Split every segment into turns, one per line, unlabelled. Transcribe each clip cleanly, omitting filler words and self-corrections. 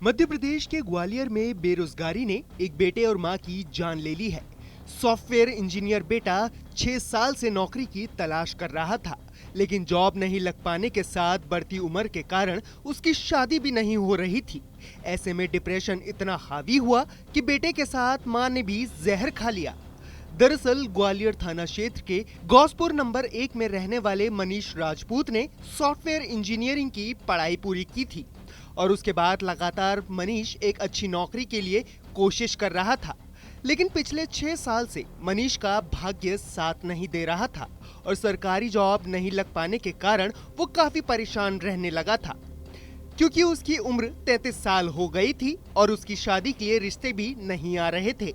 मध्य प्रदेश के ग्वालियर में बेरोजगारी ने एक बेटे और मां की जान ले ली है। सॉफ्टवेयर इंजीनियर बेटा 6 साल से नौकरी की तलाश कर रहा था, लेकिन जॉब नहीं लग पाने के साथ बढ़ती उम्र के कारण उसकी शादी भी नहीं हो रही थी। ऐसे में डिप्रेशन इतना हावी हुआ कि बेटे के साथ मां ने भी जहर खा लिया। दरअसल ग्वालियर थाना क्षेत्र के गौसपुर नंबर 1 में रहने वाले मनीष राजपूत ने सॉफ्टवेयर इंजीनियरिंग की पढ़ाई पूरी की थी और उसके बाद लगातार मनीष एक अच्छी नौकरी के लिए कोशिश कर रहा था। लेकिन पिछले 6 साल से मनीष का भाग्य साथ नहीं दे रहा था और सरकारी जॉब नहीं लग पाने के कारण वो काफी परेशान रहने लगा था, क्योंकि उसकी उम्र 33 साल हो गई थी और उसकी शादी के लिए रिश्ते भी नहीं आ रहे थे।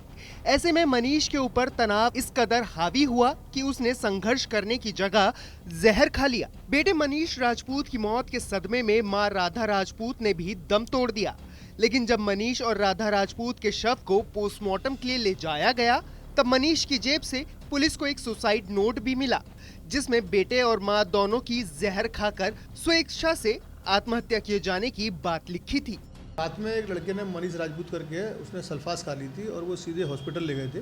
ऐसे में मनीष के ऊपर तनाव इस कदर हावी हुआ कि उसने संघर्ष करने की जगह जहर खा लिया। बेटे मनीष राजपूत की मौत के सदमे में मां राधा राजपूत ने भी दम तोड़ दिया। लेकिन जब मनीष और राधा राजपूत के शव को पोस्टमार्टम के लिए ले जाया गया, तब मनीष की जेब से पुलिस को एक सुसाइड नोट भी मिला, जिसमें बेटे और मां दोनों की जहर खाकर स्वेच्छा से आत्महत्या किए जाने की बात लिखी थी।
रात में एक लड़के ने मनीष राजपूत करके उसने सल्फास खा ली थी और वो सीधे हॉस्पिटल ले गए थे।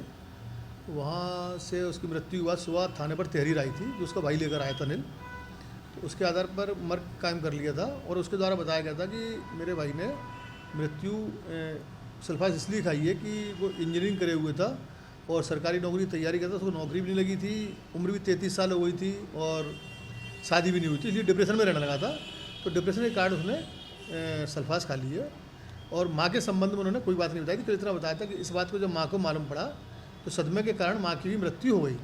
वहाँ से उसकी मृत्यु हुआ। सुबह थाने पर तहरीर आई थी जो उसका भाई लेकर आया था अनिल, तो उसके आधार पर मर्ग कायम कर लिया था और उसके द्वारा बताया गया था कि मेरे भाई ने मृत्यु सल्फास इसलिए खाई है कि वो इंजीनियरिंग करे हुए था और सरकारी नौकरी की तैयारी करता था। उसको नौकरी भी नहीं लगी थी, उम्र भी 33 साल हो गई थी और शादी भी नहीं हुई थी, इसलिए डिप्रेशन में रहने लगा था। तो डिप्रेशन के कारण उसने सल्फास खा ली है और माँ के संबंध में उन्होंने कोई बात नहीं बताई थी। तो इतना बताया था कि इस बात को जब माँ को मालूम पड़ा तो सदमे के कारण माँ की भी मृत्यु हो गई।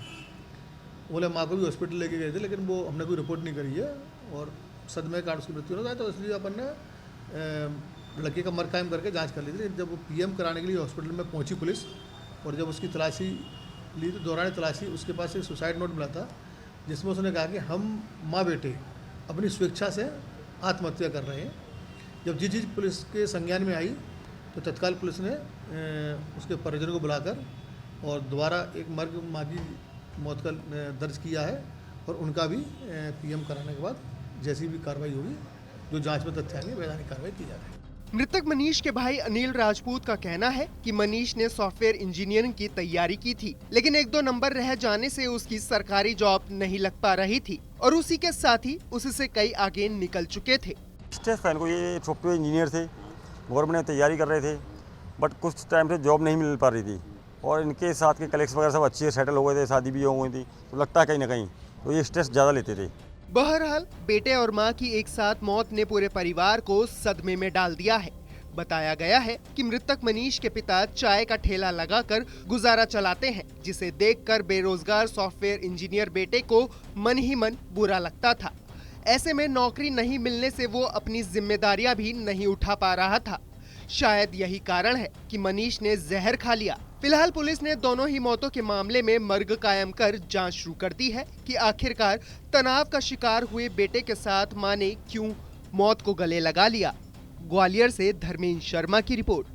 बोले माँ को भी हॉस्पिटल लेके गए थे, लेकिन वो हमने कोई रिपोर्ट नहीं करी है और सदमे के कारण उसकी मृत्यु होता है। तो इसलिए अपन ने लड़के का मर्ग कायम करके जाँच कर ली थी। जब वो PM कराने के लिए हॉस्पिटल में पहुँची पुलिस और जब उसकी तलाशी ली तो दौरान तलाशी उसके पास एक सुसाइड नोट मिला था, जिसमें उसने कहा कि हम माँ बेटे अपनी स्वेच्छा से आत्महत्या कर रहे हैं। जब जिस चीज़ पुलिस के संज्ञान में आई तो तत्काल पुलिस ने उसके परिजनों को बुलाकर और दोबारा एक मर्ग माँ की मौत का दर्ज किया है और उनका भी PM कराने के बाद जैसी भी कार्रवाई होगी, जो जांच में तथ्य आएंगे, वैधानिक कार्रवाई की जा रही है।
मृतक मनीष के भाई अनिल राजपूत का कहना है कि मनीष ने सॉफ्टवेयर इंजीनियरिंग की तैयारी की थी, लेकिन 1-2 नंबर रह जाने से उसकी सरकारी जॉब नहीं लग पा रही थी और उसी के साथ ही उससे कई आगे निकल चुके थे।
को ये सॉफ्टवेयर इंजीनियर थे, गवर्नमेंट में तैयारी कर रहे थे, बट कुछ टाइम से जॉब नहीं मिल पा रही थी और इनके साथ के कलेक्शन वगैरह सब अच्छे सेटल हो गए थे, शादी भी हो गई थी, तो लगता है कहीं ना कहीं तो ये स्ट्रेस ज़्यादा लेते थे।
बहरहाल बेटे और मां की एक साथ मौत ने पूरे परिवार को सदमे में डाल दिया है। बताया गया है कि मृतक मनीष के पिता चाय का ठेला लगाकर गुजारा चलाते हैं, जिसे देखकर बेरोजगार सॉफ्टवेयर इंजीनियर बेटे को मन ही मन बुरा लगता था। ऐसे में नौकरी नहीं मिलने से वो अपनी जिम्मेदारियां भी नहीं उठा पा रहा था। शायद यही कारण है कि मनीष ने जहर खा लिया। फिलहाल पुलिस ने दोनों ही मौतों के मामले में मर्ग कायम कर जांच शुरू कर दी है कि आखिरकार तनाव का शिकार हुए बेटे के साथ मां ने क्यों मौत को गले लगा लिया। ग्वालियर से धर्मेंद्र शर्मा की रिपोर्ट।